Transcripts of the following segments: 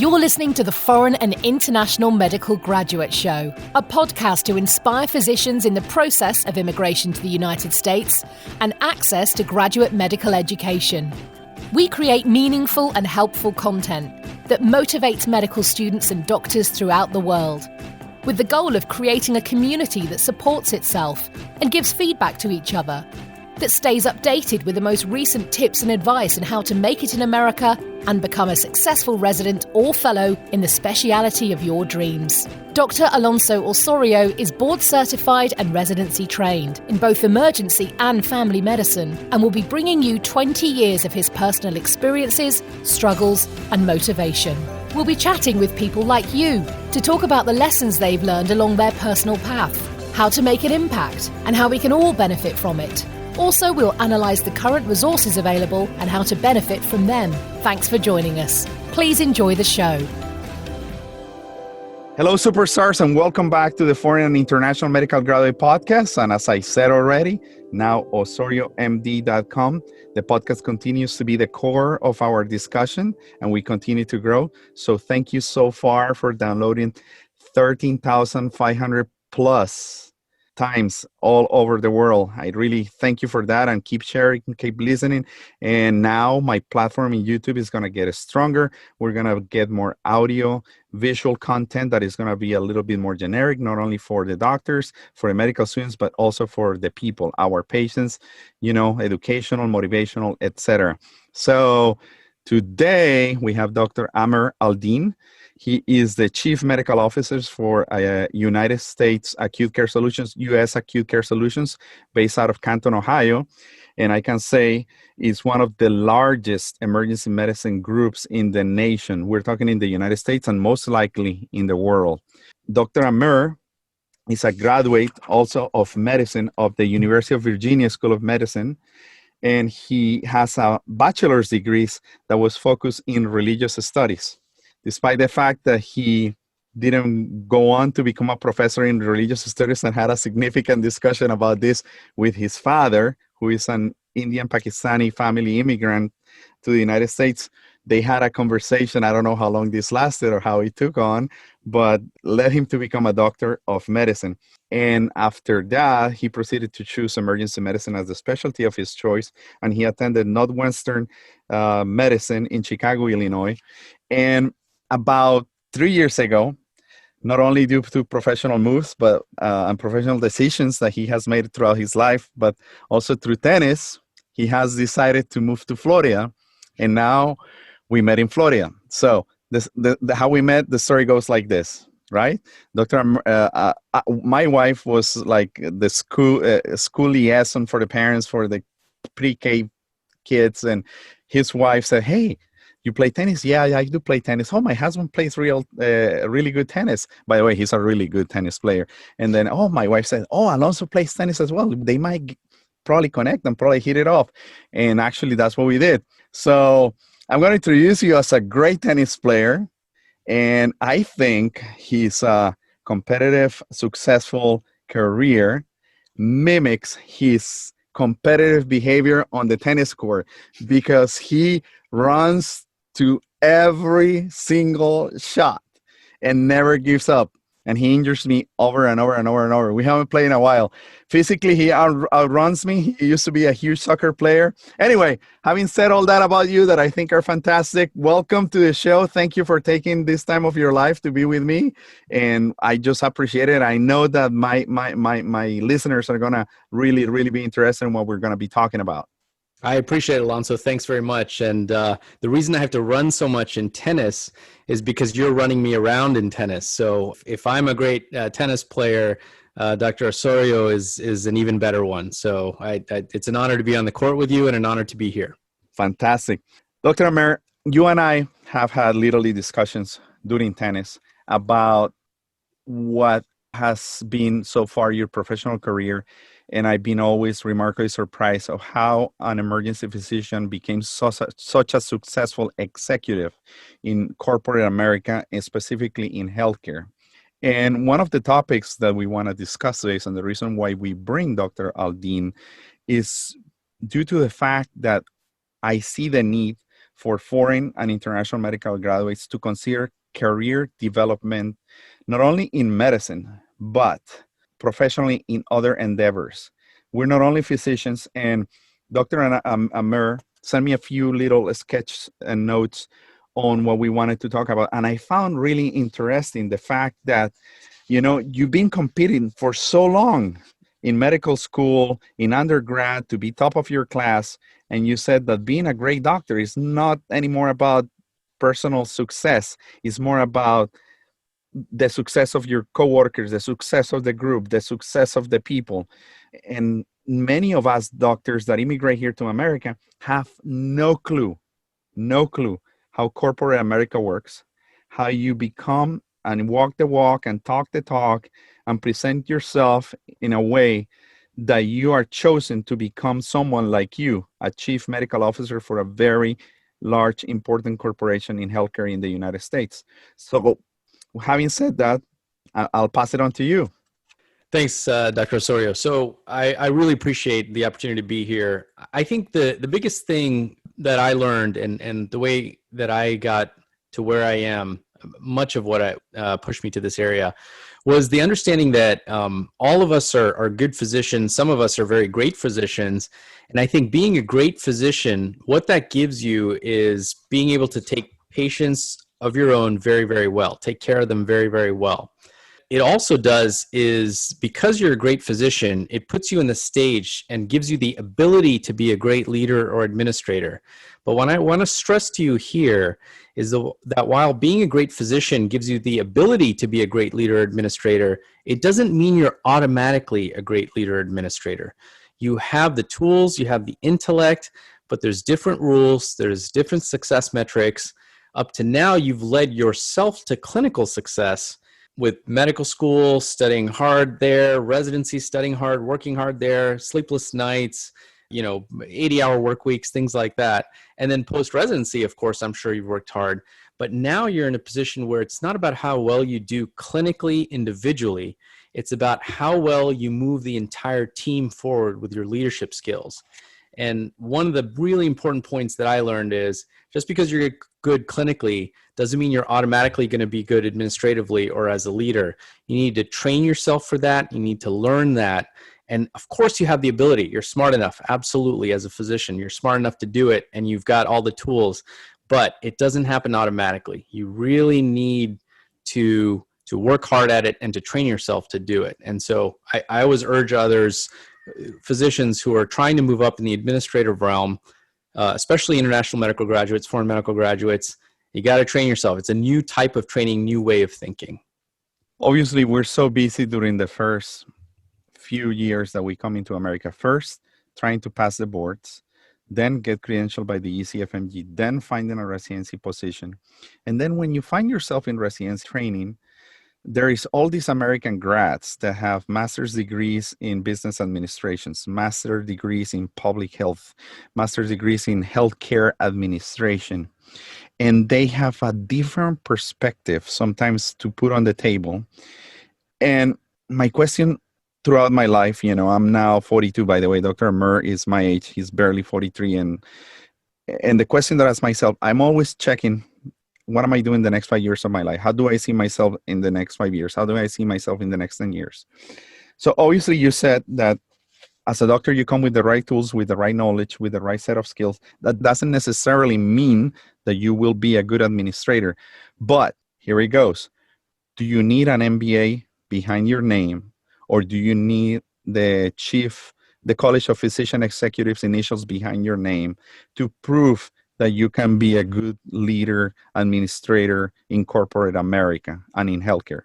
You're listening to the Foreign and International Medical Graduate Show, a podcast to inspire physicians in the process of immigration to the United States and access to graduate medical education. We create meaningful and helpful content that motivates medical students and doctors throughout the world, with the goal of creating a community that supports itself and gives feedback to each other, that stays updated with the most recent tips and advice on how to make it in America and become a successful resident or fellow in the speciality of your dreams. Dr. Alonso Osorio is board certified and residency trained in both emergency and family medicine and will be bringing you 20 years of his personal experiences, struggles, and motivation. We'll be chatting with people like you to talk about the lessons they've learned along their personal path, how to make an impact, and how we can all benefit from it. Also, we'll analyse the current resources available and how to benefit from them. Thanks for joining us. Please enjoy the show. Hello, superstars, and welcome back to the Foreign and International Medical Graduate Podcast. And as I said already, now OsorioMD.com. The podcast continues to be the core of our discussion, and we continue to grow. So thank you so far for downloading 13,500 plus times all over the world. I really thank you for that, and keep sharing, keep listening. And now my platform in YouTube is going to get stronger. We're going to get more audio, visual content that is going to be a little bit more generic, not only for the doctors, for the medical students, but also for the people, our patients, educational, motivational, etc. So today we have Dr. Amer Aldeen. He is the Chief Medical Officer for United States Acute Care Solutions, U.S. Acute Care Solutions, based out of Canton, Ohio. And I can say it's one of the largest emergency medicine groups in the nation. We're talking in the United States and most likely in the world. Dr. Amer is a graduate also of medicine of the University of Virginia School of Medicine. And he has a bachelor's degree that was focused in religious studies. Despite the fact that he didn't go on to become a professor in religious studies, and had a significant discussion about this with his father, who is an Indian Pakistani family immigrant to the United States. They had a conversation. I don't know how long this lasted or how it took on, but led him to become a doctor of medicine. And after that, he proceeded to choose emergency medicine as the specialty of his choice. And he attended Northwestern Medicine in Chicago, Illinois. And about 3 years ago, not only due to professional moves but and professional decisions that he has made throughout his life, but also through tennis, he has decided to move to Florida. And now we met in Florida. So how we met, the story goes like this, right? My wife was like the school liaison for the parents for the pre-K kids, and his wife said, "Hey, you play tennis?" "Yeah, I do play tennis." "Oh, my husband plays really good tennis." By the way, he's a really good tennis player. And then, my wife said, "Oh, Alonso plays tennis as well. They might probably connect and probably hit it off." And actually, that's what we did. So I'm going to introduce you as a great tennis player. And I think his competitive, successful career mimics his competitive behavior on the tennis court, because he runs to every single shot and never gives up. And he injures me over and over and over and over. We haven't played in a while. Physically, he outruns me. He used to be a huge soccer player. Anyway, having said all that about you that I think are fantastic, welcome to the show. Thank you for taking this time of your life to be with me. And I just appreciate it. I know that my listeners are going to really, really be interested in what we're going to be talking about. I appreciate it, Alonso. Thanks very much. And the reason I have to run so much in tennis is because you're running me around in tennis. So if I'm a great tennis player, Dr. Osorio is an even better one. So it's an honor to be on the court with you and an honor to be here. Fantastic. Dr. Amer, you and I have had literally discussions during tennis about what has been so far your professional career. And I've been always remarkably surprised of how an emergency physician became such a successful executive in corporate America, and specifically in healthcare. And one of the topics that we want to discuss today, and the reason why we bring Dr. Aldeen, is due to the fact that I see the need for foreign and international medical graduates to consider career development, not only in medicine, but professionally in other endeavors. We're not only physicians, and Dr. Amer sent me a few little sketches and notes on what we wanted to talk about. And I found really interesting the fact that, you've been competing for so long in medical school, in undergrad, to be top of your class. And you said that being a great doctor is not anymore about personal success. It's more about the success of your coworkers, the success of the group, the success of the people. And many of us doctors that immigrate here to America have no clue how corporate America works, how you become and walk the walk and talk the talk and present yourself in a way that you are chosen to become someone like you, a chief medical officer for a very large, important corporation in healthcare in the United States. So having said that, I'll pass it on to you. Thanks, Dr. Osorio. So I really appreciate the opportunity to be here. I think the biggest thing that I learned and the way that I got to where I am, much of what pushed me to this area, was the understanding that all of us are good physicians. Some of us are very great physicians. And I think being a great physician, what that gives you is being able to take patients of your own very, very well, take care of them very, very well. It also does is, because you're a great physician, it puts you in the stage and gives you the ability to be a great leader or administrator. But what I want to stress to you here is that while being a great physician gives you the ability to be a great leader or administrator, it doesn't mean you're automatically a great leader or administrator. You have the tools, you have the intellect, but there's different rules, there's different success metrics. Up to now, you've led yourself to clinical success with medical school, studying hard there, residency, studying hard, working hard there, sleepless nights, 80-hour work weeks, things like that. And then post-residency, of course, I'm sure you've worked hard. But now you're in a position where it's not about how well you do clinically, individually. It's about how well you move the entire team forward with your leadership skills. And one of the really important points that I learned is, just because you're good clinically doesn't mean you're automatically going to be good administratively or as a leader. You need to train yourself for that. You need to learn that. And of course you have the ability. You're smart enough. Absolutely. As a physician, you're smart enough to do it and you've got all the tools, but it doesn't happen automatically. You really need to work hard at it and to train yourself to do it. And so I always urge others, physicians who are trying to move up in the administrative realm, especially international medical graduates, foreign medical graduates, you got to train yourself. It's a new type of training, new way of thinking. Obviously, we're so busy during the first few years that we come into America. First, trying to pass the boards, then get credentialed by the ECFMG, then finding a residency position. And then when you find yourself in residency training, there is all these American grads that have master's degrees in business administrations, master's degrees in public health, master's degrees in healthcare administration. And they have a different perspective sometimes to put on the table. And my question throughout my life, I'm now 42, by the way. Dr. Amer is my age. He's barely 43. And the question that I ask myself, I'm always checking, what am I doing the next 5 years of my life? How do I see myself in the next 5 years? How do I see myself in the next 10 years? So obviously you said that as a doctor, you come with the right tools, with the right knowledge, with the right set of skills. That doesn't necessarily mean that you will be a good administrator. But here it goes. Do you need an MBA behind your name? Or do you need the College of Physician Executives initials behind your name to prove that you can be a good leader, administrator in corporate America and in healthcare?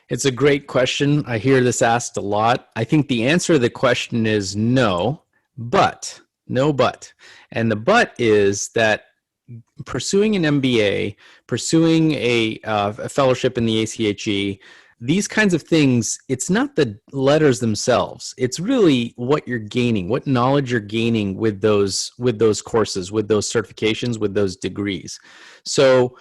It's a great question. I hear this asked a lot. I think the answer to the question is no, but. And the but is that pursuing an MBA, pursuing a fellowship in the ACHE, these kinds of things, it's not the letters themselves. It's really what you're gaining, what knowledge you're gaining with those courses, with those certifications, with those degrees. So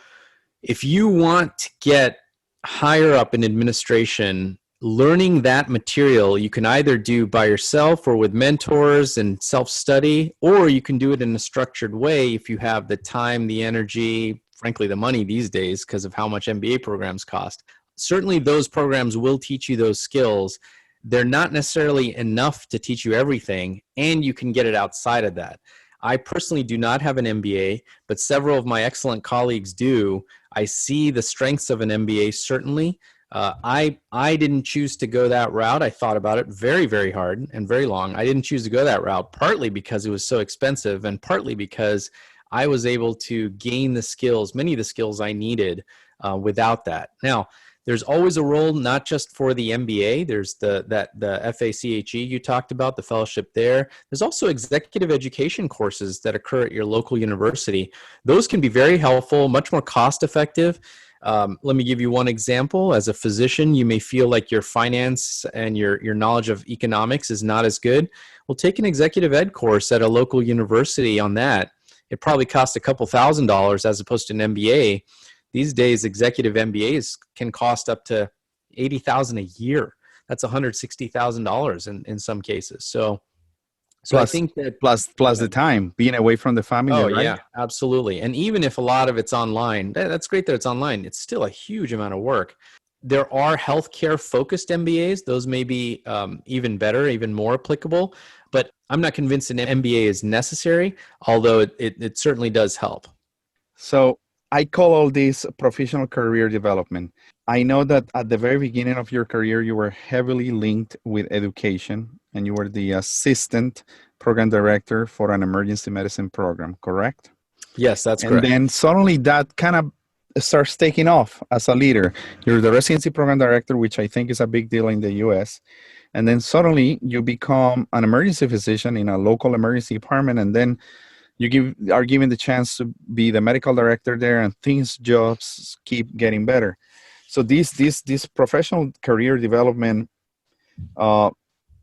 if you want to get higher up in administration, learning that material you can either do by yourself or with mentors and self-study, or you can do it in a structured way if you have the time, the energy, frankly, the money these days because of how much MBA programs cost. Certainly those programs will teach you those skills. They're not necessarily enough to teach you everything, and you can get it outside of that. I personally do not have an MBA, but several of my excellent colleagues do. I see the strengths of an MBA, certainly. I didn't choose to go that route. I thought about it very, very hard and very long. I didn't choose to go that route, partly because it was so expensive and partly because I was able to gain the skills, many of the skills I needed without that. Now, there's always a role, not just for the MBA. There's the FACHE you talked about, the fellowship there. There's also executive education courses that occur at your local university. Those can be very helpful, much more cost effective. Let me give you one example. As a physician, you may feel like your finance and your knowledge of economics is not as good. Well, take an executive ed course at a local university on that. It probably costs a couple $1,000s as opposed to an MBA. These days, executive MBAs can cost up to $80,000 a year. That's $160,000 in some cases. So Plus, I think that plus the time being away from the family. oh right? yeah, absolutely. And even if a lot of it's online, that's great that it's online. It's still a huge amount of work. There are healthcare focused MBAs. Those may be even better, even more applicable. But I'm not convinced an MBA is necessary, although it certainly does help. So I call all this professional career development. I know that at the very beginning of your career, you were heavily linked with education and you were the assistant program director for an emergency medicine program, correct? Yes, that's And correct. then suddenly that kind of starts taking off as a leader. You're the residency program director, which I think is a big deal in the US. And then suddenly you become an emergency physician in a local emergency department. And then you are given the chance to be the medical director there, and things just keep getting better. So this professional career development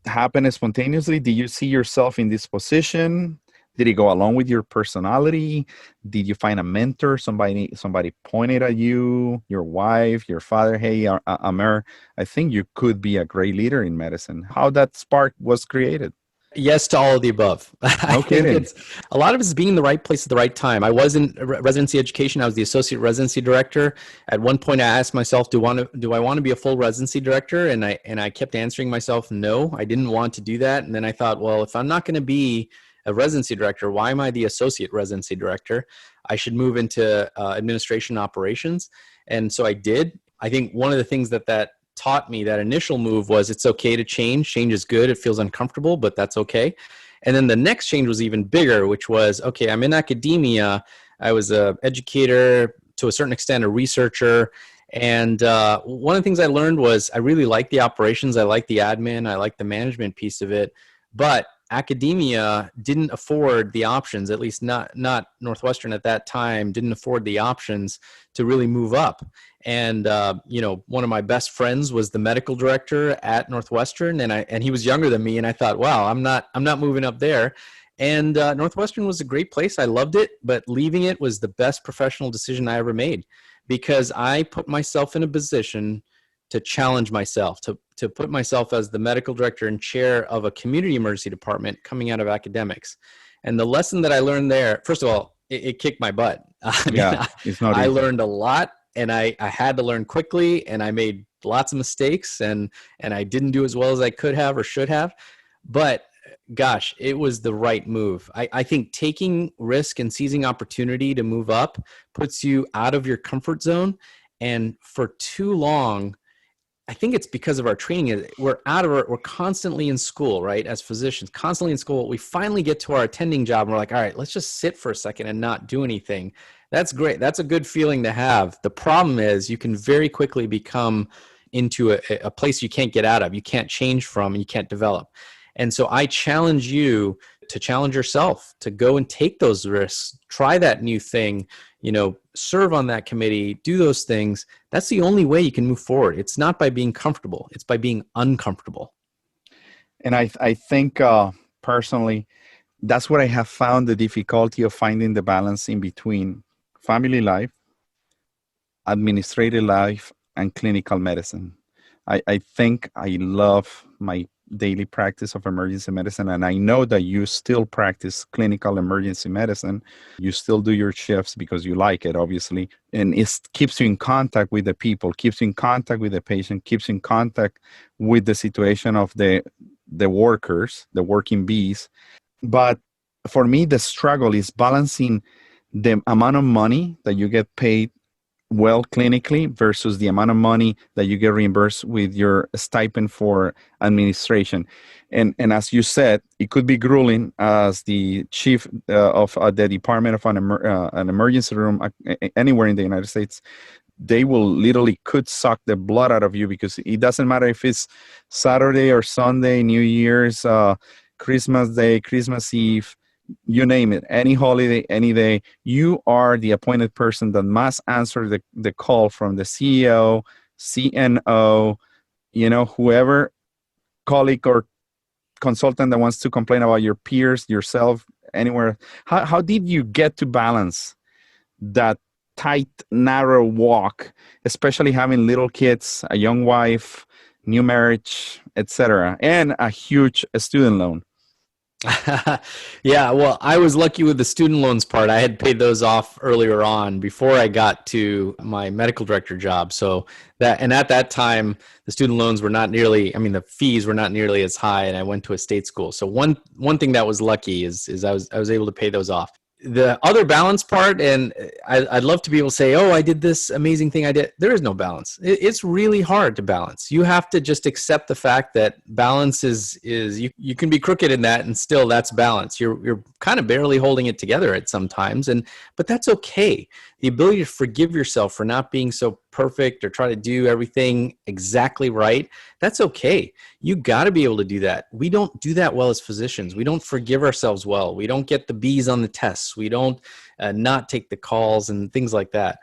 happened spontaneously. Did you see yourself in this position? Did it go along with your personality? Did you find a mentor? Somebody pointed at you, your wife, your father? Hey, Amer, I think you could be a great leader in medicine. How that spark was created? Yes to all of the above. No I think kidding. it's a lot of it is being in the right place at the right time. I was in residency education. I was the associate residency director. At one point, I asked myself, do I want to be a full residency director? And I kept answering myself, no, I didn't want to do that. And then I thought, well, if I'm not going to be a residency director, why am I the associate residency director? I should move into administration operations. And so I did. I think one of the things that taught me, that initial move, was it's okay to change. Change is good. It feels uncomfortable, but that's okay. And then the next change was even bigger, which was, okay, I'm in academia. I was an educator, to a certain extent, a researcher. And one of the things I learned was I really like the operations. I like the admin. I like the management piece of it. But academia didn't afford the options, at least not Northwestern at that time, didn't afford the options to really move up. And one of my best friends was the medical director at Northwestern, and he was younger than me. And I thought, wow, I'm not moving up there. And Northwestern was a great place. I loved it, but leaving it was the best professional decision I ever made, because I put myself in a position to challenge myself, to put myself as the medical director and chair of a community emergency department coming out of academics. And the lesson that I learned there, first of all, it kicked my butt. It's not easy. I learned a lot, and I had to learn quickly, and I made lots of mistakes, and I didn't do as well as I could have or should have. But gosh, it was the right move. I think taking risk and seizing opportunity to move up puts you out of your comfort zone. And for too long, I think it's because of our training. We're constantly in school, right? As physicians, constantly in school. We finally get to our attending job and we're like, all right, let's just sit for a second and not do anything. That's great. That's a good feeling to have. The problem is you can very quickly become into a place you can't get out of, you can't change from, and you can't develop. And so I challenge you to challenge yourself, to go and take those risks, try that new thing, serve on that committee, do those things. That's the only way you can move forward. It's not by being comfortable. It's by being uncomfortable. And I think personally, that's what I have found the difficulty of finding the balance in between family life, administrative life, and clinical medicine. I think I love my daily practice of emergency medicine, and I know that you still practice clinical emergency medicine. You still do your shifts because you like it, obviously, and it keeps you in contact with the people, keeps you in contact with the patient, keeps you in contact with the situation of the workers, the working bees. But for me, the struggle is balancing the amount of money that you get paid well clinically versus the amount of money that you get reimbursed with your stipend for administration. And as you said, it could be grueling as the chief of the department of an emergency room anywhere in the United States. They will literally could suck the blood out of you, because it doesn't matter if it's Saturday or Sunday, New Year's, Christmas Day, Christmas Eve, you name it, any holiday, any day, you are the appointed person that must answer the call from the CEO, CNO, whoever colleague or consultant that wants to complain about your peers, yourself, anywhere. How did you get to balance that tight, narrow walk, especially having little kids, a young wife, new marriage, etc., and a huge student loan? Yeah, well, I was lucky with the student loans part. I had paid those off earlier on before I got to my medical director job. So at that time, the student loans were not nearly, I mean, the fees were not nearly as high, and I went to a state school. So one thing that was lucky is I was able to pay those off. The other balance part, and I'd love to be able to say, oh, I did this amazing thing. There is no balance. It's really hard to balance. You have to just accept the fact that balance is you can be crooked in that, and still that's balance. You're kind of barely holding it together at some times, but that's okay. The ability to forgive yourself for not being so perfect or try to do everything exactly right, that's okay. You got to be able to do that. We don't do that well as physicians. We don't forgive ourselves well. We don't get the B's on the tests. We don't not take the calls and things like that.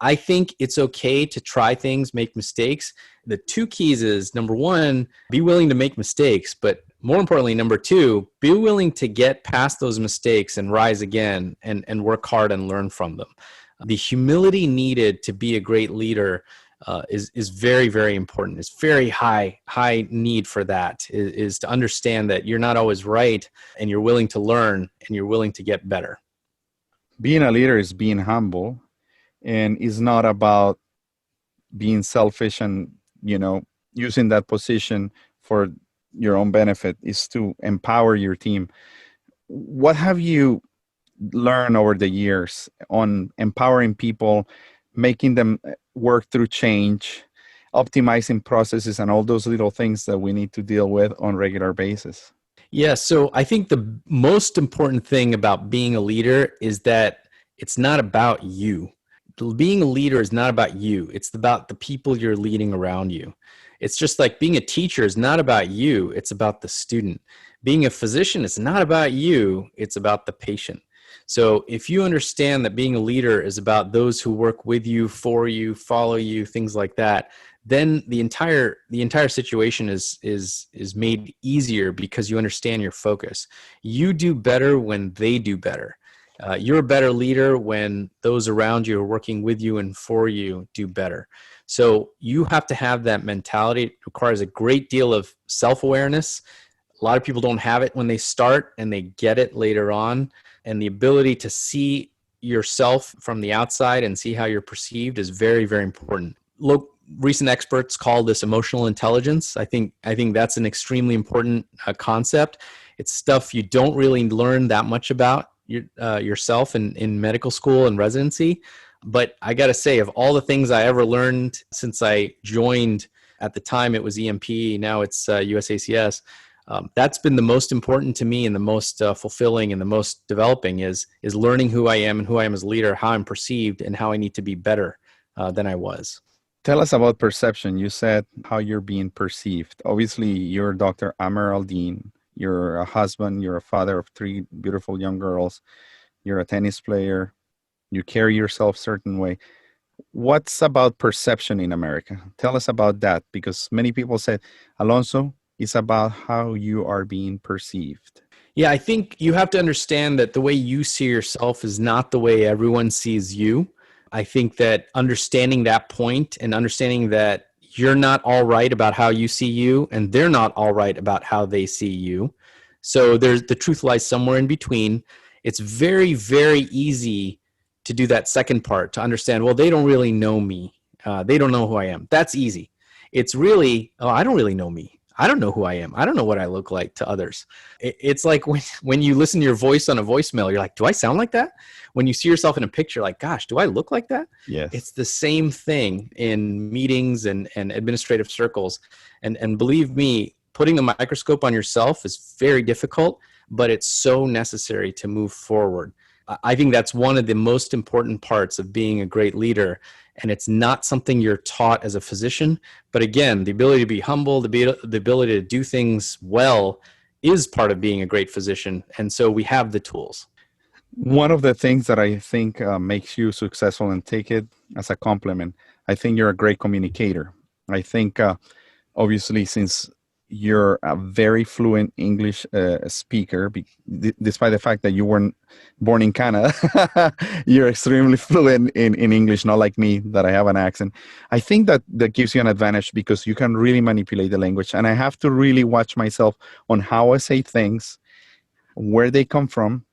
I think it's okay to try things, make mistakes. The two keys is, number one, be willing to make mistakes, but more importantly, number two, be willing to get past those mistakes and rise again and work hard and learn from them. The humility needed to be a great leader is very, very important. It's very high need for that, is to understand that you're not always right, and you're willing to learn, and you're willing to get better. Being a leader is being humble, and is not about being selfish and, using that position for your own benefit. Is to empower your team. What have you learned over the years on empowering people, making them work through change, optimizing processes, and all those little things that we need to deal with on a regular basis? Yeah, so I think the most important thing about being a leader is that it's not about you. Being a leader is not about you. It's about the people you're leading around you. It's just like being a teacher is not about you. It's about the student. Being a physician is not about you. It's about the patient. So if you understand that being a leader is about those who work with you, for you, follow you, things like that, then the entire situation is made easier because you understand your focus. You do better when they do better. You're a better leader when those around you are working with you and for you do better. So you have to have that mentality. It requires a great deal of self-awareness. A lot of people don't have it when they start, and they get it later on. And the ability to see yourself from the outside and see how you're perceived is very, very important. Look, recent experts call this emotional intelligence. I think that's an extremely important concept. It's stuff you don't really learn that much about yourself in medical school and residency. But I got to say, of all the things I ever learned since I joined, at the time it was EMP, now it's USACS, that's been the most important to me, and the most fulfilling and the most developing is learning who I am and who I am as a leader, how I'm perceived, and how I need to be better than I was. Tell us about perception. You said how you're being perceived. Obviously, you're Dr. Amer Aldeen. You're a husband. You're a father of 3 beautiful young girls. You're a tennis player. You carry yourself a certain way. What's about perception in America? Tell us about that, because many people said, Alonso, it's about how you are being perceived. Yeah, I think you have to understand that the way you see yourself is not the way everyone sees you. I think that understanding that point and understanding that you're not all right about how you see you, and they're not all right about how they see you. So the truth lies somewhere in between. It's very, very easy to do that second part, to understand, well, they don't really know me. They don't know who I am. That's easy. It's really, oh, I don't really know me. I don't know who I am. I don't know what I look like to others. It's like when you listen to your voice on a voicemail, you're like, do I sound like that? When you see yourself in a picture, like, gosh, do I look like that? Yes. It's the same thing in meetings and administrative circles. And believe me, putting the microscope on yourself is very difficult, but it's so necessary to move forward. I think that's one of the most important parts of being a great leader. And it's not something you're taught as a physician. But again, the ability to be humble, the ability to do things well is part of being a great physician. And so we have the tools. One of the things that I think makes you successful, and take it as a compliment, I think you're a great communicator. I think, obviously, since you're a very fluent English speaker, despite the fact that you weren't born in Canada, you're extremely fluent in English, not like me, that I have an accent. I think that gives you an advantage because you can really manipulate the language. And I have to really watch myself on how I say things, where they come from,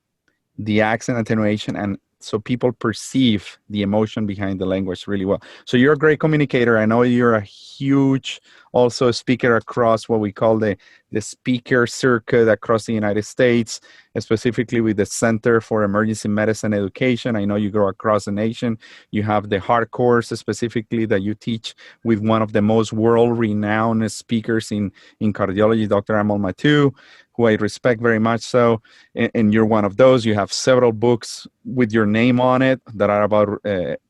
the accent attenuation, and so people perceive the emotion behind the language really well. So you're a great communicator. I know you're a huge also speaker across what we call the speaker circuit across the United States, specifically with the Center for Emergency Medicine Education. I know you go across the nation. You have the hard course specifically that you teach with one of the most world-renowned speakers in cardiology, Dr. Amer Aldeen, who I respect very much so, and you're one of those. You have several books with your name on it that are about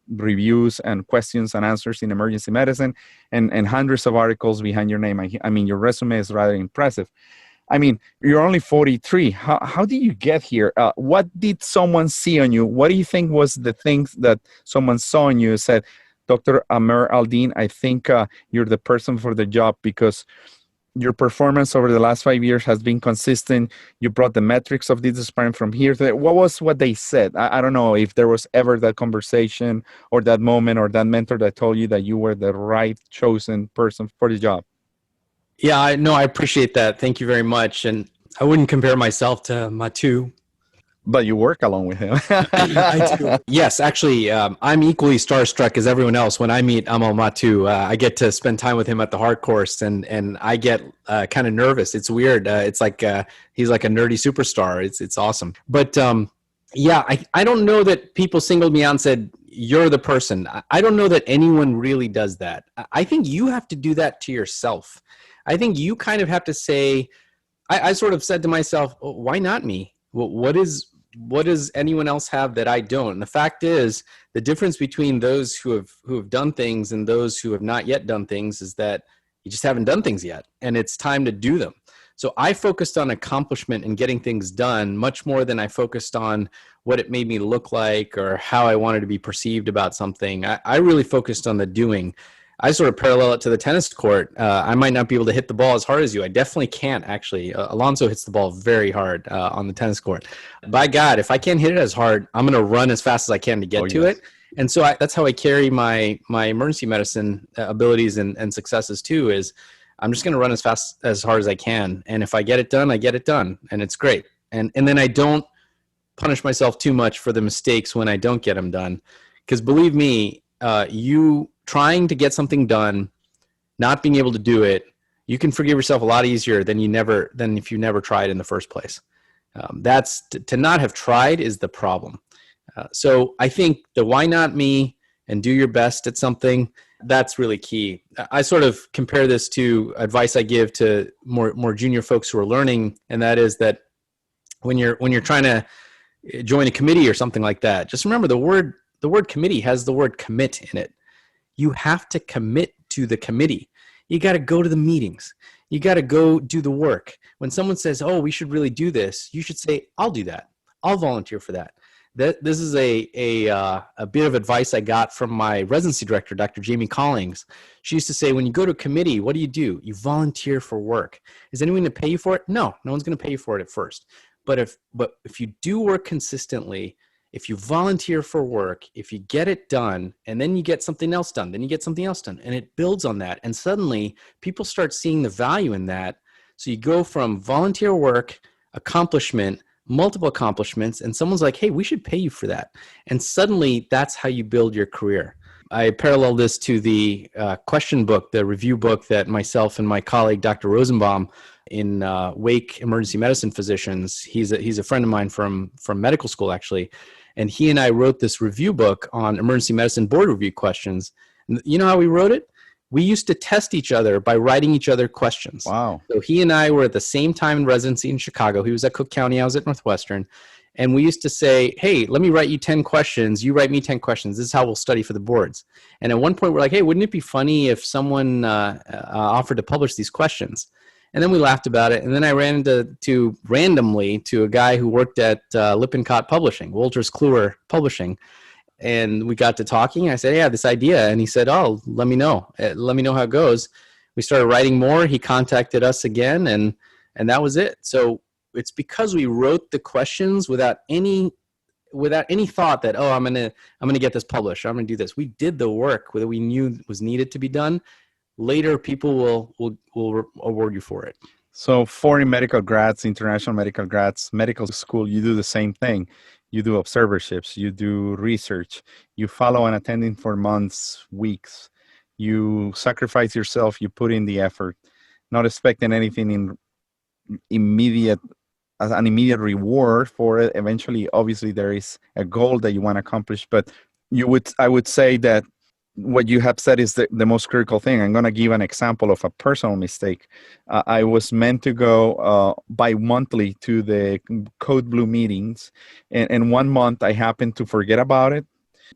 reviews and questions and answers in emergency medicine, and hundreds of articles behind your name. I mean, your resume is rather impressive. I mean, you're only 43. How did you get here? What did someone see on you? What do you think was the things that someone saw in you and said, Dr. Amer Aldeen, I think you're the person for the job, because your performance over the last 5 years has been consistent. You brought the metrics of this department from here to there. What was what they said? I don't know if there was ever that conversation or that moment or that mentor that told you that you were the right chosen person for the job. Yeah, I appreciate that. Thank you very much. And I wouldn't compare myself to Matu. But you work along with him. I do. Yes, actually, I'm equally starstruck as everyone else when I meet Amer Matu. I get to spend time with him at the hard course, and I get kind of nervous. It's weird. It's like he's like a nerdy superstar. It's awesome. But yeah, I don't know that people singled me out and said, you're the person. I don't know that anyone really does that. I think you have to do that to yourself. I think you kind of have to say, I sort of said to myself, oh, why not me? What does anyone else have that I don't? And the fact is, the difference between those who have done things and those who have not yet done things is that you just haven't done things yet, and it's time to do them. So I focused on accomplishment and getting things done much more than I focused on what it made me look like or how I wanted to be perceived about something. I really focused on the doing. I sort of parallel it to the tennis court. I might not be able to hit the ball as hard as you. I definitely can't, actually. Alonso hits the ball very hard on the tennis court. By God, if I can't hit it as hard, I'm going to run as fast as I can to get to it. And so that's how I carry my emergency medicine abilities and successes too, is I'm just going to run as fast, as hard as I can. And if I get it done, I get it done. And it's great. And then I don't punish myself too much for the mistakes when I don't get them done. Because believe me, you trying to get something done, not being able to do it, you can forgive yourself a lot easier than if you never tried in the first place. That's to not have tried is the problem. So I think the why not me and do your best at something, that's really key. I sort of compare this to advice I give to more junior folks who are learning, and that is that when you're trying to join a committee or something like that, just remember the word committee has the word commit in it. You have to commit to the committee. You got to go to the meetings. You got to go do the work. When someone says, oh, we should really do this, you should say, I'll do that. I'll volunteer for that. This is a bit of advice I got from my residency director, Dr. Jamie Collings. She used to say, when you go to a committee, what do? You volunteer for work. Is anyone going to pay you for it? No one's going to pay you for it at first. But if you do work consistently, if you volunteer for work, if you get it done, and then you get something else done, then you get something else done, and it builds on that. And suddenly people start seeing the value in that. So you go from volunteer work, accomplishment, multiple accomplishments, and someone's like, hey, we should pay you for that. And suddenly that's how you build your career. I parallel this to the question book, the review book that myself and my colleague, Dr. Rosenbaum, in Wake Emergency Medicine Physicians, he's a friend of mine from medical school, actually. And he and I wrote this review book on emergency medicine board review questions. And you know how we wrote it? We used to test each other by writing each other questions. Wow. So he and I were at the same time in residency in Chicago. He was at Cook County. I was at Northwestern. And we used to say, hey, let me write you 10 questions. You write me 10 questions. This is how we'll study for the boards. And at one point, we're like, hey, wouldn't it be funny if someone offered to publish these questions? And then we laughed about it. And then I ran randomly to a guy who worked at Lippincott Publishing, Wolters Kluwer Publishing. And we got to talking. I said, yeah, this idea. And he said, oh, let me know. Let me know how it goes. We started writing more. He contacted us again, and that was it. So it's because we wrote the questions without any thought that, oh, I'm gonna get this published. I'm gonna do this. We did the work that we knew was needed to be done. Later, people will award you for it. So foreign medical grads, international medical grads, medical school, you do the same thing. You do observerships, you do research, you follow an attending for months, weeks. You sacrifice yourself, you put in the effort, not expecting anything in immediate as an immediate reward for it. Eventually, obviously, there is a goal that you want to accomplish, but I would say that what you have said is the most critical thing. I'm going to give an example of a personal mistake. I was meant to go bi-monthly to the Code Blue meetings, and 1 month I happened to forget about it.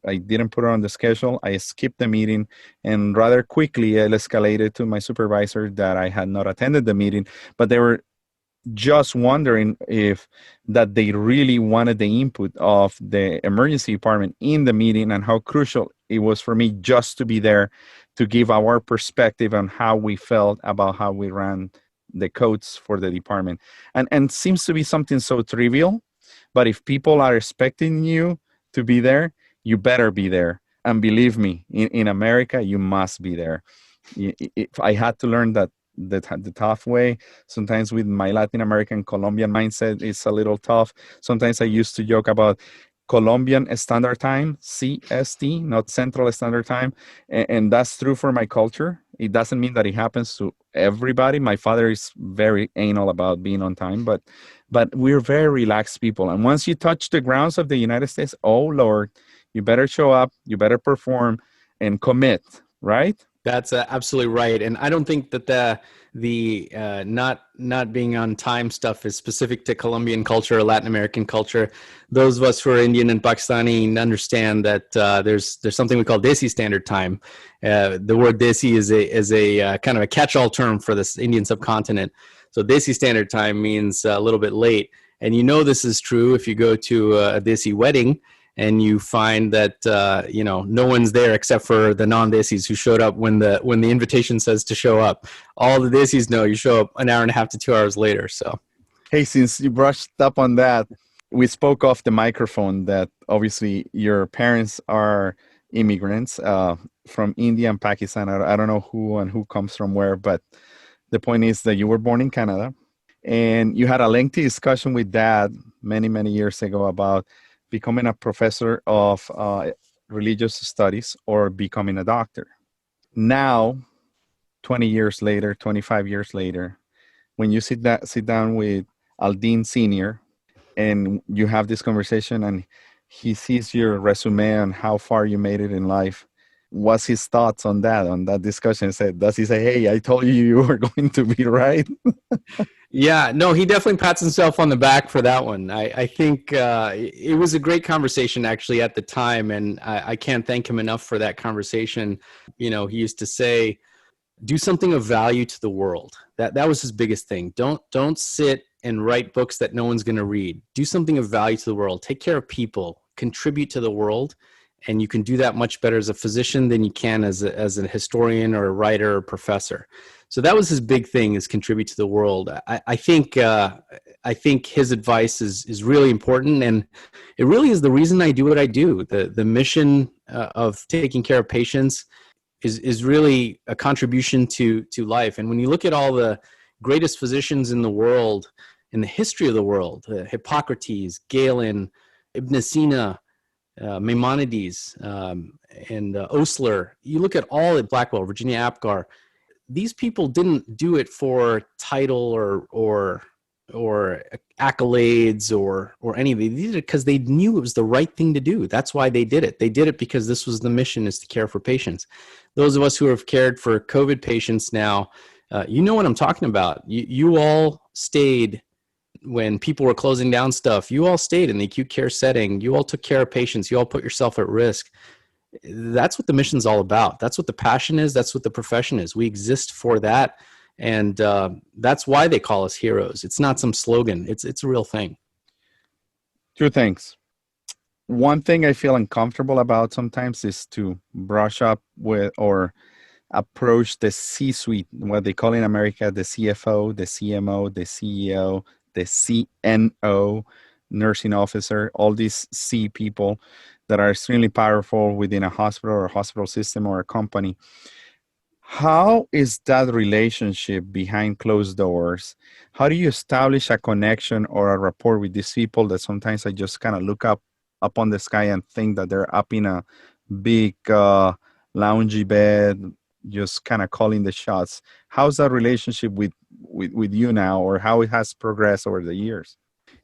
I didn't put it on the schedule. I skipped the meeting, and rather quickly I escalated to my supervisor that I had not attended the meeting, but they were just wondering if that they really wanted the input of the emergency department in the meeting and how crucial it was for me just to be there to give our perspective on how we felt about how we ran the codes for the department. And seems to be something so trivial, but if people are expecting you to be there, you better be there. And believe me, in America, you must be there. If I had to learn that the tough way. Sometimes with my Latin American Colombian mindset, it's a little tough. Sometimes I used to joke about Colombian Standard Time, CST, not Central Standard Time. And that's true for my culture. It doesn't mean that it happens to everybody. My father is very anal about being on time, but we're very relaxed people. And once you touch the grounds of the United States, oh Lord, you better show up, you better perform and commit, right? That's absolutely right. And I don't think that the not being on time stuff is specific to Colombian culture or Latin American culture. Those of us who are Indian and Pakistani understand that there's something we call Desi Standard Time. The word Desi is a kind of a catch-all term for this Indian subcontinent. So Desi Standard Time means a little bit late. And you know this is true if you go to a Desi wedding and you find that no one's there except for the non-Desis who showed up when the invitation says to show up. All the Desis know you show up an hour and a half to 2 hours later. So, hey, since you brushed up on that, we spoke off the microphone that obviously your parents are immigrants from India and Pakistan. I don't know who comes from where, but the point is that you were born in Canada, and you had a lengthy discussion with Dad many years ago about becoming a professor of religious studies or becoming a doctor. Now, 20 years later, 25 years later, when you sit down with Aldeen Sr. and you have this conversation and he sees your resume and how far you made it in life, what's his thoughts on that discussion? Does he say, hey, I told you were going to be right? Yeah, no, he definitely pats himself on the back for that one. I think it was a great conversation actually at the time, and I can't thank him enough for that conversation. He used to say, do something of value to the world. That was his biggest thing. Don't sit and write books that no one's going to read. Do something of value to the world. Take care of people. Contribute to the world. And you can do that much better as a physician than you can as a historian or a writer or professor. So that was his big thing, is contribute to the world. I think his advice is really important, and it really is the reason I do what I do. The mission of taking care of patients is really a contribution to life. And when you look at all the greatest physicians in the world, in the history of the world, Hippocrates, Galen, Ibn Sina, Maimonides, and Osler, you look at all at Blackwell, Virginia Apgar, these people didn't do it for title or accolades or anything. They did it because they knew it was the right thing to do. That's why they did it. They did it because this was the mission, is to care for patients. Those of us who have cared for COVID patients now, you know what I'm talking about. You all stayed when people were closing down stuff. You all stayed in the acute care setting. You all took care of patients. You all put yourself at risk. That's what the mission's all about. That's what the passion is. That's what the profession is. We exist for that. And that's why they call us heroes. It's not some slogan. It's a real thing. Two things. One thing I feel uncomfortable about sometimes is to brush up with or approach the C-suite, what they call in America, the CFO, the CMO, the CEO, the CNO, nursing officer, all these C people that are extremely powerful within a hospital or a hospital system or a company. How is that relationship behind closed doors? How do you establish a connection or a rapport with these people that sometimes I just kind of look up on the sky and think that they're up in a big loungy bed, just kind of calling the shots? How's that relationship with you now, or how it has progressed over the years?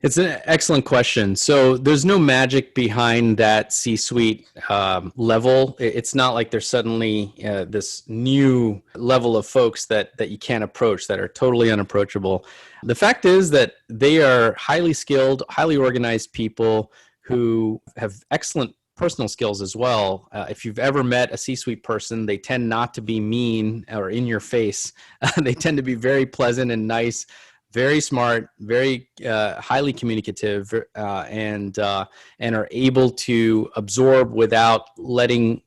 It's an excellent question. So there's no magic behind that C-suite level. It's not like there's suddenly this new level of folks that you can't approach, that are totally unapproachable. The fact is that they are highly skilled, highly organized people who have excellent personal skills as well. If you've ever met a C-suite person, they tend not to be mean or in your face. They tend to be very pleasant and nice, very smart, very highly communicative, and are able to absorb without letting,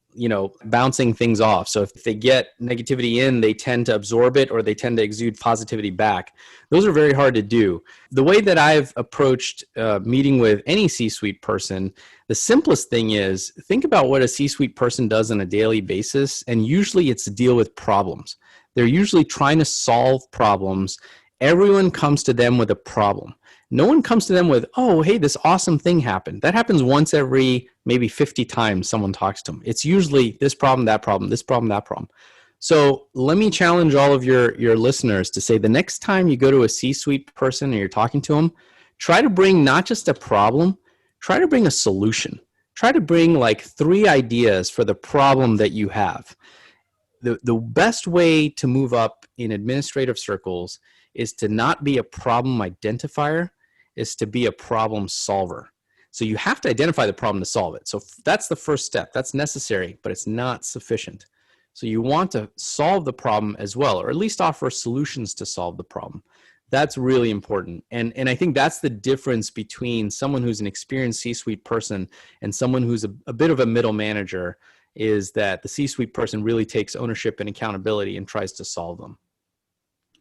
bouncing things off. So if they get negativity in, they tend to absorb it, or they tend to exude positivity back. Those are very hard to do. The way that I've approached meeting with any C-suite person, the simplest thing is, think about what a C-suite person does on a daily basis, and usually it's to deal with problems. They're usually trying to solve problems. Everyone comes to them with a problem. No one comes to them with, oh, hey, this awesome thing happened. That happens once every maybe 50 times someone talks to them. It's usually this problem, that problem, this problem, that problem. So let me challenge all of your listeners to say, the next time you go to a C-suite person and you're talking to them, try to bring not just a problem, try to bring a solution. Try to bring like 3 ideas for the problem that you have. The best way to move up in administrative circles is to not be a problem identifier, is to be a problem solver. So you have to identify the problem to solve it. So that's the first step. That's necessary, but it's not sufficient. So you want to solve the problem as well, or at least offer solutions to solve the problem. That's really important. And I think that's the difference between someone who's an experienced C-suite person and someone who's a bit of a middle manager, is that the C-suite person really takes ownership and accountability and tries to solve them.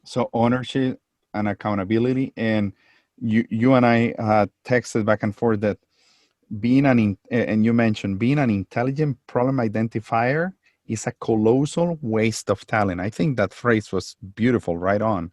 So ownership and accountability. And you and I texted back and forth that and you mentioned being an intelligent problem identifier is a colossal waste of talent. I think that phrase was beautiful, right on.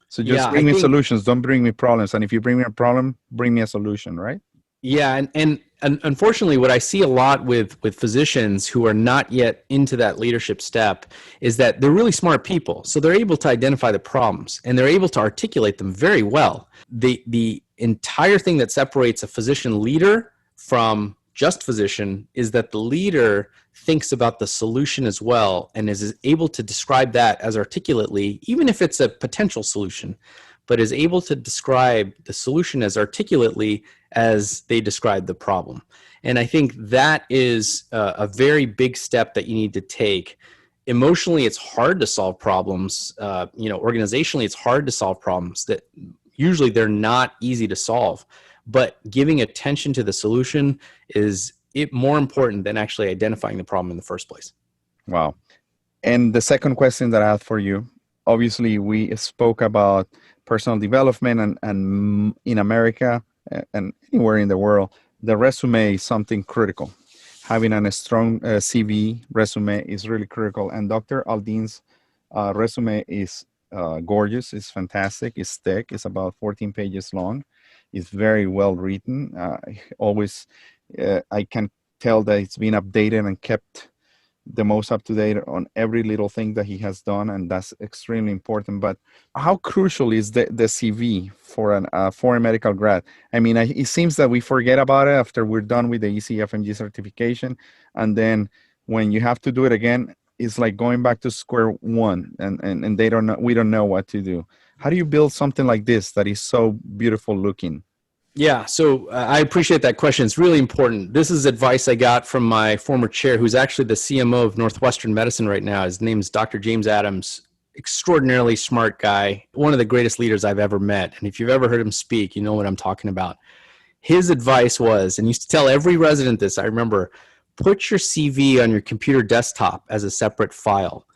So just bring me solutions, don't bring me problems. And if you bring me a problem, bring me a solution, right? Yeah, and unfortunately, what I see a lot with physicians who are not yet into that leadership step is that they're really smart people. So they're able to identify the problems and they're able to articulate them very well. The entire thing that separates a physician leader from just physician is that the leader thinks about the solution as well and is able to describe that as articulately, even if it's a potential solution, but is able to describe the solution as articulately as they describe the problem. And I think that is a very big step that you need to take. Emotionally, it's hard to solve problems. Organizationally, it's hard to solve problems that usually they're not easy to solve. But giving attention to the solution is more important than actually identifying the problem in the first place. Wow. And the second question that I have for you, obviously we spoke about personal development and in America and anywhere in the world, the resume is something critical. Having a strong CV resume is really critical. And Dr. Aldeen's resume is gorgeous. It's fantastic. It's thick. It's about 14 pages long. It's very well written. I can tell that it's been updated and kept the most up to date on every little thing that he has done, and that's extremely important. But how crucial is the CV for a foreign medical grad? I mean, it seems that we forget about it after we're done with the ECFMG certification, and then when you have to do it again, it's like going back to square one, and they don't know, we don't know what to do. How do you build something like this that is so beautiful looking? Yeah, so I appreciate that question. It's really important. This is advice I got from my former chair, who's actually the CMO of Northwestern Medicine right now. His name's Dr. James Adams. Extraordinarily smart guy, one of the greatest leaders I've ever met. And if you've ever heard him speak, you know what I'm talking about. His advice was, and he used to tell every resident this, I remember, put your CV on your computer desktop as a separate file.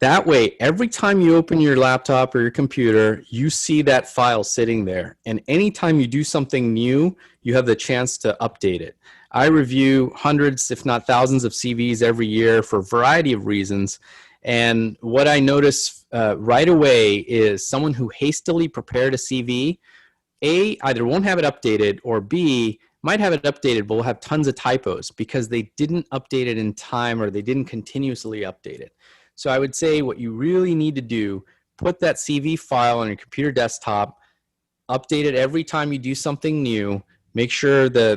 That way, every time you open your laptop or your computer, you see that file sitting there. And anytime you do something new, you have the chance to update it. I review hundreds, if not thousands of CVs every year for a variety of reasons. And what I notice right away is someone who hastily prepared a CV, A, either won't have it updated, or B, might have it updated, but will have tons of typos because they didn't update it in time or they didn't continuously update it. So I would say what you really need to do, put that CV file on your computer desktop, update it every time you do something new, make sure the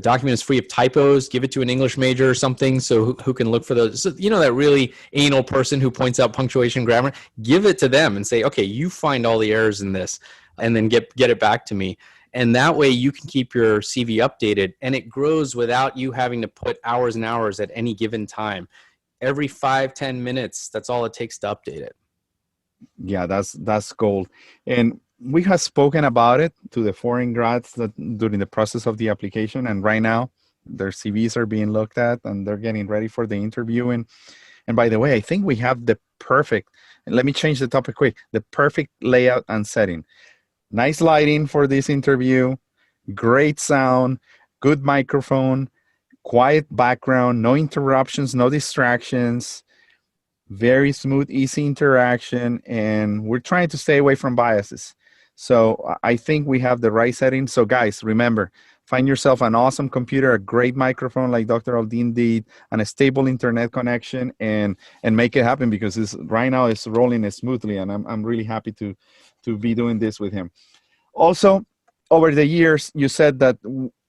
document is free of typos, give it to an English major or something so who can look for those. So, you know, that really anal person who points out punctuation, grammar, give it to them and say, okay, you find all the errors in this and then get it back to me. And that way you can keep your CV updated and it grows without you having to put hours and hours at any given time. Every 5-10 minutes, that's all it takes to update it. Yeah, that's gold. And we have spoken about it to the foreign grads that during the process of the application, and right now their CVs are being looked at and they're getting ready for the interview. And by the way, I think we have the perfect, let me change the topic quick, the perfect layout and setting. Nice lighting for this interview, great sound, good microphone, quiet background, no interruptions, no distractions, very smooth, easy interaction, and we're trying to stay away from biases. So I think we have the right settings. So guys, remember, find yourself an awesome computer, a great microphone like Dr. Aldeen did, and a stable internet connection, and make it happen, because right now it's rolling smoothly, and I'm really happy to be doing this with him. Also, over the years, you said that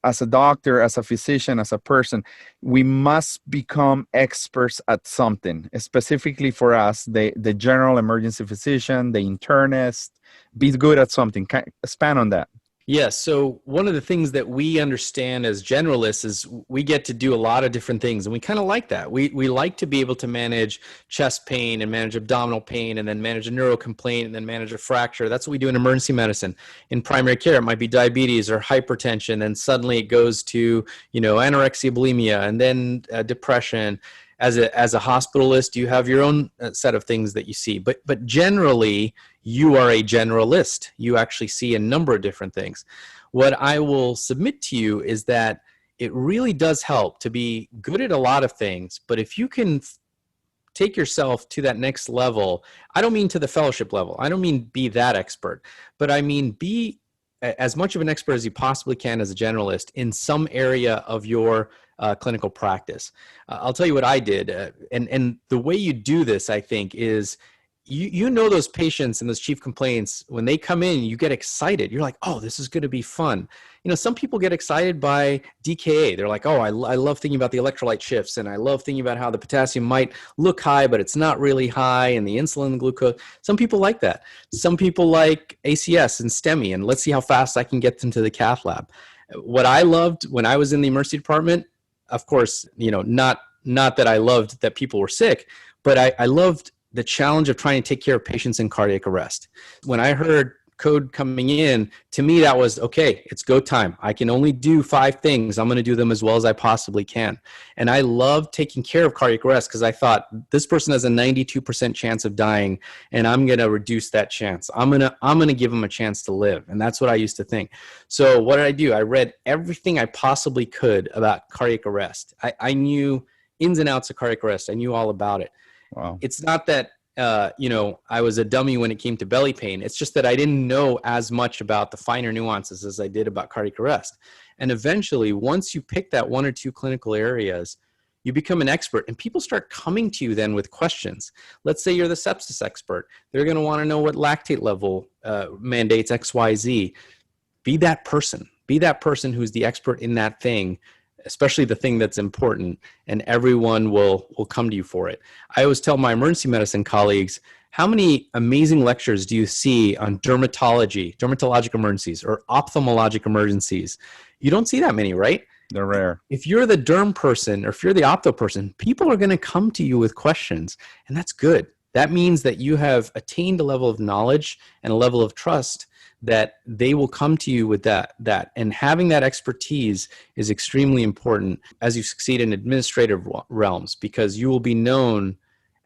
as a doctor, as a physician, as a person, we must become experts at something. Specifically for us, the general emergency physician, the internist, be good at something. Expand on that. Yes. So one of the things that we understand as generalists is we get to do a lot of different things, and we kind of like that. We like to be able to manage chest pain and manage abdominal pain and then manage a neuro complaint and then manage a fracture. That's what we do in emergency medicine. In primary care, it might be diabetes or hypertension, and suddenly it goes to, anorexia, bulimia, and then depression. As a hospitalist, you have your own set of things that you see, but generally you are a generalist. You actually see a number of different things. What I will submit to you is that it really does help to be good at a lot of things, but if you can take yourself to that next level, I don't mean to the fellowship level, I don't mean be that expert, but I mean be as much of an expert as you possibly can as a generalist in some area of your clinical practice. I'll tell you what I did. And the way you do this, I think, is you know those patients and those chief complaints, when they come in, you get excited. You're like, oh, this is going to be fun. Some people get excited by DKA. They're like, oh, I love thinking about the electrolyte shifts, and I love thinking about how the potassium might look high, but it's not really high, and the insulin and glucose. Some people like that. Some people like ACS and STEMI, and let's see how fast I can get them to the cath lab. What I loved when I was in the emergency department, of course, not that I loved that people were sick, but I loved the challenge of trying to take care of patients in cardiac arrest. When I heard code coming in, to me, that was, okay, it's go time. I can only do 5 things. I'm going to do them as well as I possibly can. And I love taking care of cardiac arrest because I thought this person has a 92% chance of dying, and I'm going to reduce that chance. I'm going to give them a chance to live. And that's what I used to think. So what did I do? I read everything I possibly could about cardiac arrest. I knew ins and outs of cardiac arrest. I knew all about it. Wow. It's not that I was a dummy when it came to belly pain. It's just that I didn't know as much about the finer nuances as I did about cardiac arrest. And eventually, once you pick that 1 or 2 clinical areas, you become an expert, and people start coming to you then with questions. Let's say you're the sepsis expert. They're going to want to know what lactate level mandates XYZ. Be that person. Be that person who's the expert in that thing, especially the thing that's important, and everyone will come to you for it. I always tell my emergency medicine colleagues, how many amazing lectures do you see on dermatologic emergencies, or ophthalmologic emergencies? You don't see that many, right? They're rare. If you're the derm person, or if you're the opto person, people are going to come to you with questions, and that's good. That means that you have attained a level of knowledge and a level of trust that they will come to you with that. And having that expertise is extremely important as you succeed in administrative realms, because you will be known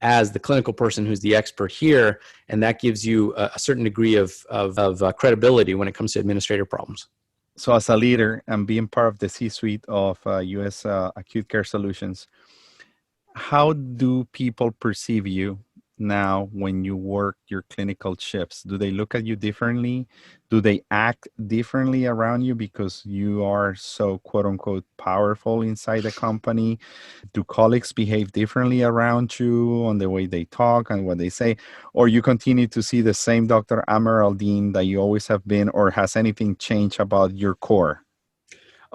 as the clinical person who's the expert here, and that gives you a certain degree of credibility when it comes to administrative problems. So as a leader and being part of the C-suite of U.S. Acute Care Solutions, how do people perceive you now when you work your clinical shifts? Do they look at you differently? Do they act differently around you because you are so quote unquote powerful inside the company? Do colleagues behave differently around you on the way they talk and what they say? Or you continue to see the same Dr. Amer Aldeen that you always have been, or has anything changed about your core?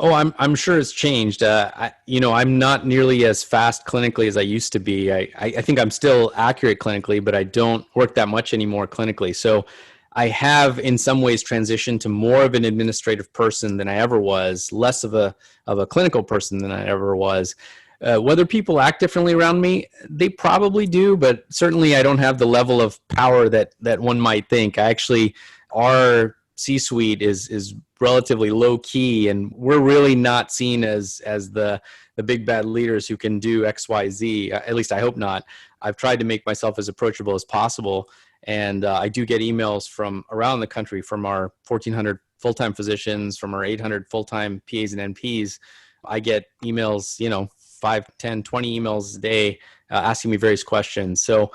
Oh, I'm sure it's changed. I'm not nearly as fast clinically as I used to be. I think I'm still accurate clinically, but I don't work that much anymore clinically. So I have in some ways transitioned to more of an administrative person than I ever was, less of a clinical person than I ever was. Whether people act differently around me, they probably do, but certainly I don't have the level of power that one might think. Our C-suite is relatively low key, and we're really not seen as the big bad leaders who can do XYZ. At least I hope not. I've tried to make myself as approachable as possible, and I do get emails from around the country from our 1,400 full-time physicians, from our 800 full-time PAs and NPs. I get emails, 5, 10, 20 emails a day asking me various questions. So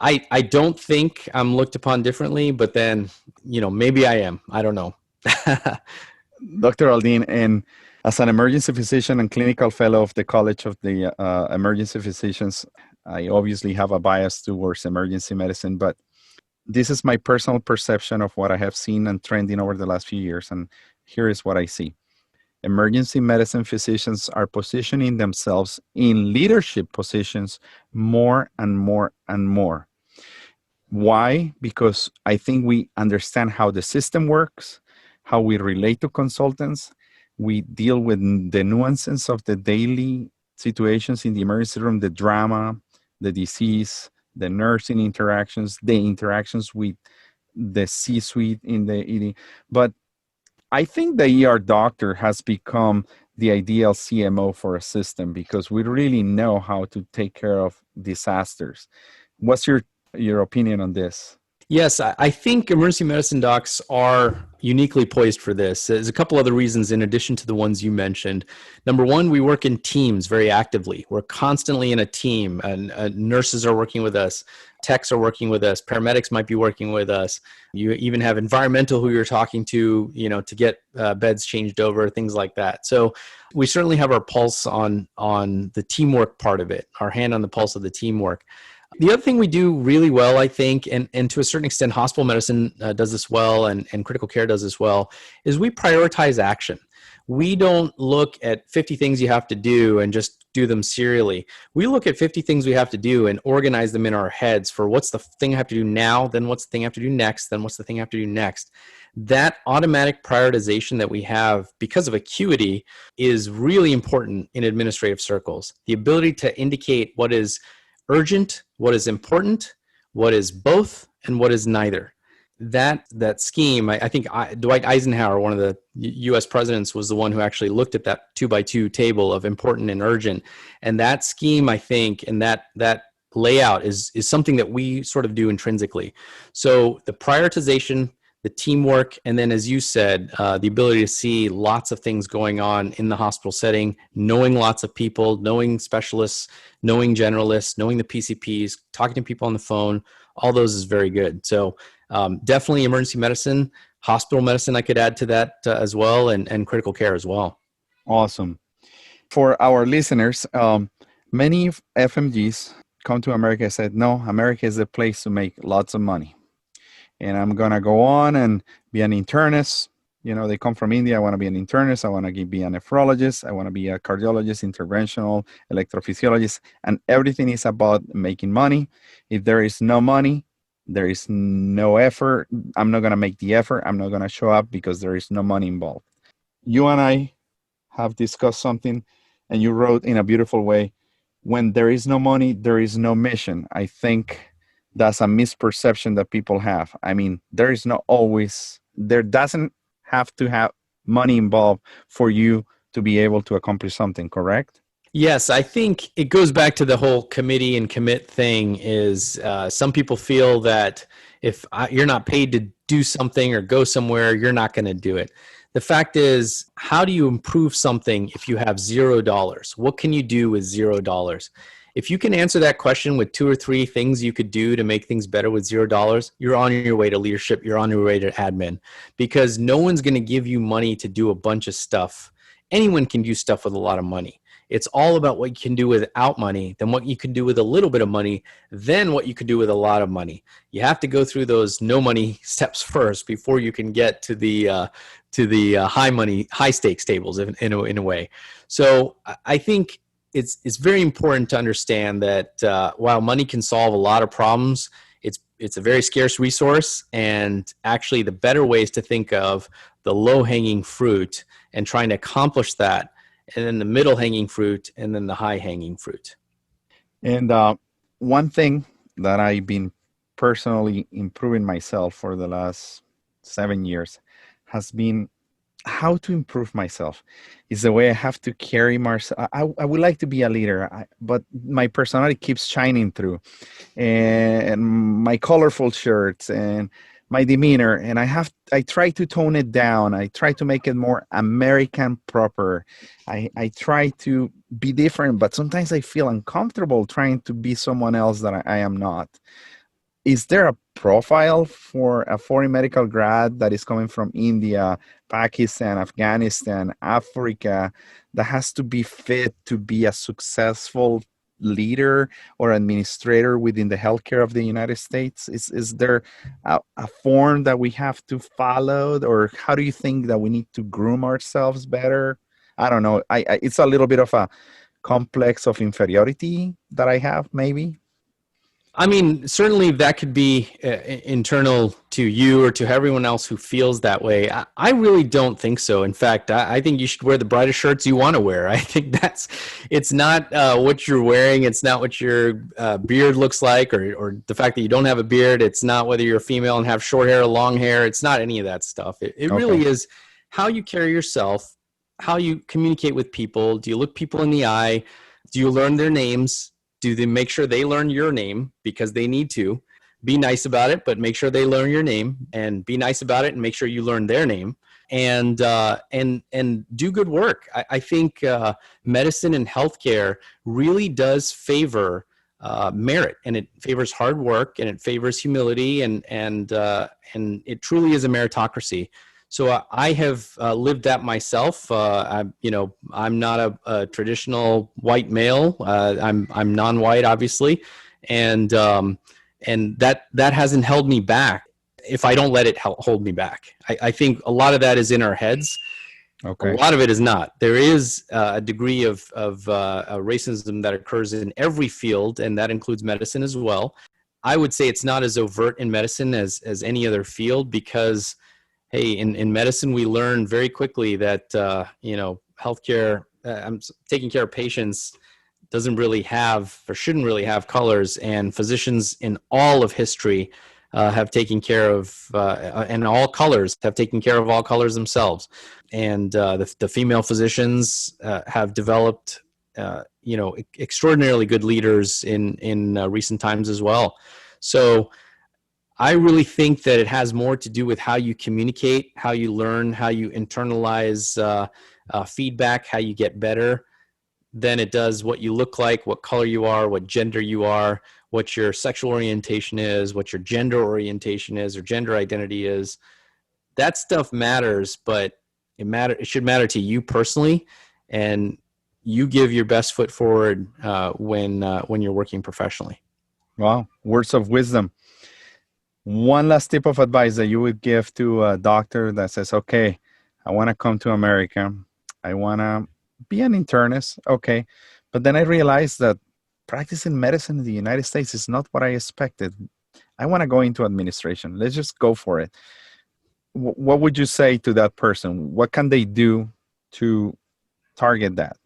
I don't think I'm looked upon differently, but then, maybe I am. I don't know. Dr. Aldeen, and as an emergency physician and clinical fellow of the College of the Emergency Physicians, I obviously have a bias towards emergency medicine, but this is my personal perception of what I have seen and trending over the last few years, and here is what I see. Emergency medicine physicians are positioning themselves in leadership positions more and more and more. Why? Because I think we understand how the system works, how we relate to consultants. We deal with the nuances of the daily situations in the emergency room, the drama, the disease, the nursing interactions, the interactions with the C-suite in the ED. But I think the ER doctor has become the ideal CMO for a system because we really know how to take care of disasters. What's your opinion on this? Yes, I think emergency medicine docs are uniquely poised for this. There's a couple other reasons in addition to the ones you mentioned. Number one, we work in teams very actively. We're constantly in a team, and nurses are working with us, techs are working with us, paramedics might be working with us. You even have environmental who you're talking to, to get beds changed over, things like that. So we certainly have our pulse on the teamwork part of it, our hand on the pulse of the teamwork. The other thing we do really well, I think, and to a certain extent, hospital medicine does this well, and critical care does this well, is we prioritize action. We don't look at 50 things you have to do and just do them serially. We look at 50 things we have to do and organize them in our heads for what's the thing I have to do now, then what's the thing I have to do next, then what's the thing I have to do next. That automatic prioritization that we have because of acuity is really important in administrative circles. The ability to indicate what is urgent, what is important, what is both, and what is neither. that scheme, I think Dwight Eisenhower, one of the U.S. presidents, was the one who actually looked at that 2x2 table of important and urgent. And that scheme, I think, and that layout is something that we sort of do intrinsically. So the prioritization, the teamwork, and then, as you said, the ability to see lots of things going on in the hospital setting, knowing lots of people, knowing specialists, knowing generalists, knowing the PCPs, talking to people on the phone, all those is very good. So definitely emergency medicine, hospital medicine, I could add to that as well, and critical care as well. Awesome. For our listeners, many FMGs come to America and said, no, America is the place to make lots of money. And I'm going to go on and be an internist. You know, they come from India. I want to be an internist. I want to be a nephrologist. I want to be a cardiologist, interventional, electrophysiologist. And everything is about making money. If there is no money, there is no effort. I'm not going to make the effort. I'm not going to show up because there is no money involved. You and I have discussed something, and you wrote in a beautiful way, when there is no money, there is no mission. I think that's a misperception that people have. I mean, there doesn't have to have money involved for you to be able to accomplish something, correct? Yes, I think it goes back to the whole committee and commit thing. Is some people feel that if you're not paid to do something or go somewhere, you're not going to do it. The fact is, how do you improve something if you have $0? What can you do with $0? If you can answer that question with 2 or 3 things you could do to make things better with $0, you're on your way to leadership, you're on your way to admin, because no one's going to give you money to do a bunch of stuff. Anyone can do stuff with a lot of money. It's all about what you can do without money, then what you can do with a little bit of money, then what you can do with a lot of money. You have to go through those no money steps first before you can get to the high stakes tables in a way. So I think it's very important to understand that while money can solve a lot of problems, it's a very scarce resource, and actually the better ways to think of the low-hanging fruit and trying to accomplish that, and then the middle-hanging fruit, and then the high-hanging fruit. And one thing that I've been personally improving myself for the last 7 years has been how to improve myself. Is the way I have to carry myself. I would like to be a leader, but my personality keeps shining through, and my colorful shirts and my demeanor, and I try to tone it down. I try to make it more American proper. I try to be different, but sometimes I feel uncomfortable trying to be someone else that I am not. Is there a profile for a foreign medical grad that is coming from India, Pakistan, Afghanistan, Africa, that has to be fit to be a successful leader or administrator within the healthcare of the United States? Is there a form that we have to follow, or how do you think that we need to groom ourselves better? I don't know. It's a little bit of a complex of inferiority that I have, maybe. I mean, certainly that could be internal to you or to everyone else who feels that way. I really don't think so. In fact, I think you should wear the brightest shirts you want to wear. I think it's not what you're wearing. It's not what your beard looks like, or the fact that you don't have a beard. It's not whether you're a female and have short hair or long hair. It's not any of that stuff. It really is how you carry yourself, how you communicate with people. Do you look people in the eye? Do you learn their names? Do they make sure they learn your name, because they need to? Be nice about it, but make sure they learn your name, and be nice about it and make sure you learn their name, and do good work. I think medicine and healthcare really does favor merit, and it favors hard work, and it favors humility, and it truly is a meritocracy. So I have lived that myself. I'm not a traditional white male. I'm non-white, obviously, and that hasn't held me back. If I don't let it hold me back, I think a lot of that is in our heads. Okay. A lot of it is not. There is a degree of racism that occurs in every field, and that includes medicine as well. I would say it's not as overt in medicine as any other field, because hey, in medicine, we learn very quickly that, healthcare, taking care of patients doesn't really have, or shouldn't really have, colors. And physicians in all of history have taken care of, and all colors have taken care of all colors themselves. And the female physicians have developed, extraordinarily good leaders in recent times as well. So I really think that it has more to do with how you communicate, how you learn, how you internalize feedback, how you get better, than it does what you look like, what color you are, what gender you are, what your sexual orientation is, what your gender orientation is or gender identity is. That stuff matters, but it should matter to you personally, and you give your best foot forward when you're working professionally. Wow, words of wisdom. One last tip of advice that you would give to a doctor that says, okay, I want to come to America. I want to be an internist. Okay. But then I realized that practicing medicine in the United States is not what I expected. I want to go into administration. Let's just go for it. What would you say to that person? What can they do to target that?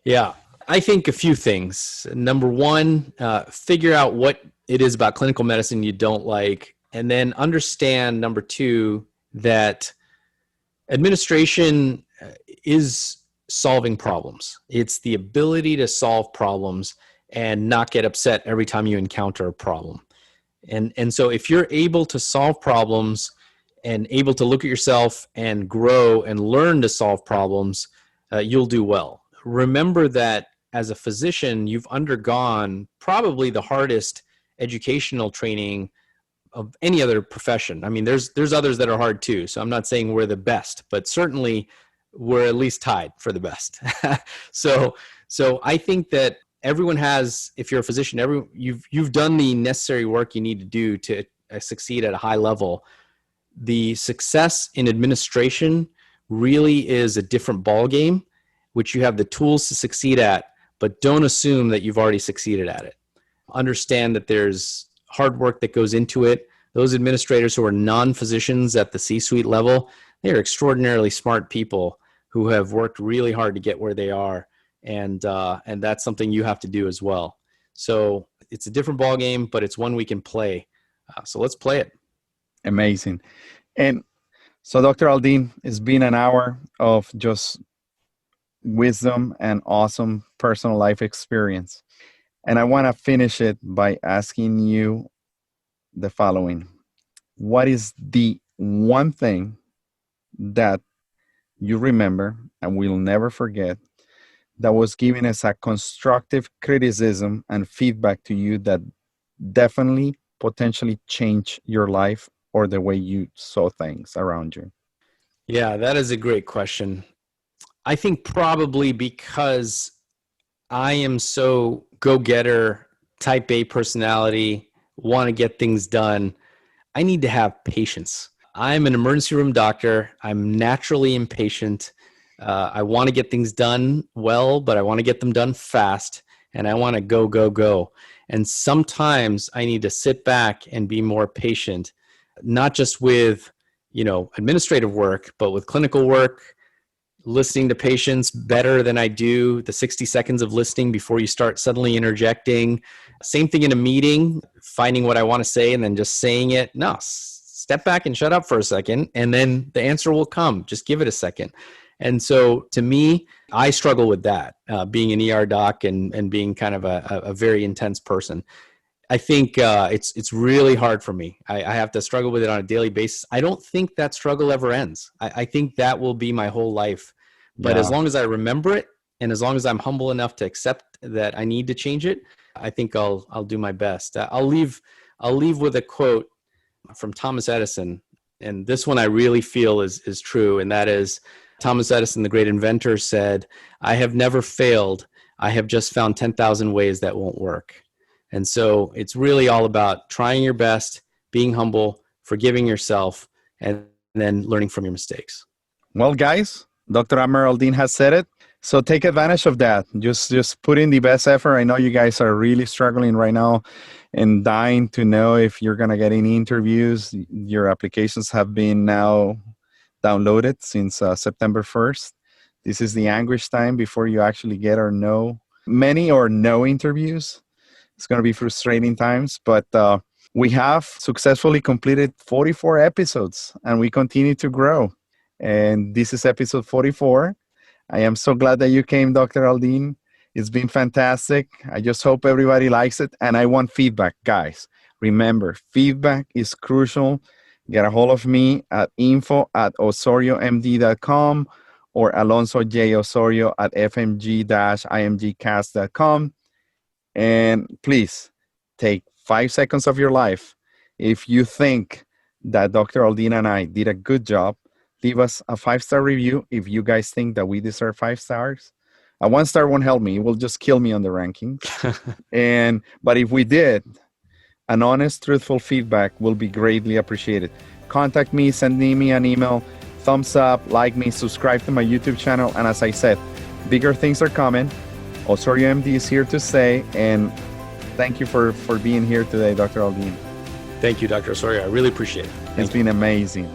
Yeah, I think a few things. Number one, figure out what it is about clinical medicine you don't like, and then understand, number two, that administration is solving problems. It's the ability to solve problems and not get upset every time you encounter a problem. And so if you're able to solve problems and able to look at yourself and grow and learn to solve problems, you'll do well. Remember that as a physician, you've undergone probably the hardest educational training of any other profession. I mean, there's others that are hard too. So I'm not saying we're the best, but certainly we're at least tied for the best. So I think that everyone has, if you're a physician, you've done the necessary work you need to do to succeed at a high level. The success in administration really is a different ballgame, which you have the tools to succeed at, but don't assume that you've already succeeded at it. Understand that there's hard work that goes into it. Those administrators who are non-physicians at the C-suite level, they are extraordinarily smart people who have worked really hard to get where they are. And that's something you have to do as well. So it's a different ballgame, but it's one we can play. So let's play it. Amazing. And so, Dr. Aldeen, it's been an hour of just wisdom and awesome personal life experience. And I want to finish it by asking you the following. What is the one thing that you remember and will never forget that was given as a constructive criticism and feedback to you that definitely potentially changed your life or the way you saw things around you? Yeah, that is a great question. I think probably because I am so go-getter, type A personality, want to get things done, I need to have patience. I'm an emergency room doctor. I'm naturally impatient. I want to get things done well, but I want to get them done fast, and I want to go, go, go. And sometimes I need to sit back and be more patient, not just with, administrative work, but with clinical work, listening to patients better than I do, the 60 seconds of listening before you start suddenly interjecting. Same thing in a meeting, finding what I want to say and then just saying it. No, step back and shut up for a second, and then the answer will come. Just give it a second. And so to me, I struggle with that, being an ER doc and being kind of a very intense person. I think it's really hard for me. I have to struggle with it on a daily basis. I don't think that struggle ever ends. I think that will be my whole life. But as long as I remember it, and as long as I'm humble enough to accept that I need to change it, I think I'll do my best. I'll leave with a quote from Thomas Edison, and this one I really feel is true, and that is Thomas Edison, the great inventor, said, "I have never failed. I have just found 10,000 ways that won't work." And so it's really all about trying your best, being humble, forgiving yourself, and then learning from your mistakes. Well, guys, Dr. Amer Aldeen has said it. So take advantage of that. Just put in the best effort. I know you guys are really struggling right now and dying to know if you're going to get any interviews. Your applications have been now downloaded since September 1st. This is the anguish time before you actually get many or no interviews. It's going to be frustrating times, but We have successfully completed 44 episodes and we continue to grow. And this is episode 44. I am so glad that you came, Dr. Aldeen. It's been fantastic. I just hope everybody likes it. And I want feedback, guys. Remember, feedback is crucial. Get a hold of me at info@osoriomd.com or Alonso J. Osorio at fmg-imgcast.com. And please take 5 seconds of your life. If you think that Dr. Aldeen and I did a good job, leave us a 5-star review if you guys think that we deserve 5 stars. A 1-star won't help me. It will just kill me on the rankings. But if we did, an honest, truthful feedback will be greatly appreciated. Contact me, send me an email, thumbs up, like me, subscribe to my YouTube channel. And as I said, bigger things are coming. Osorio MD is here to stay. And thank you for being here today, Dr. Aldeen. Thank you, Dr. Osorio. I really appreciate it. It's been amazing.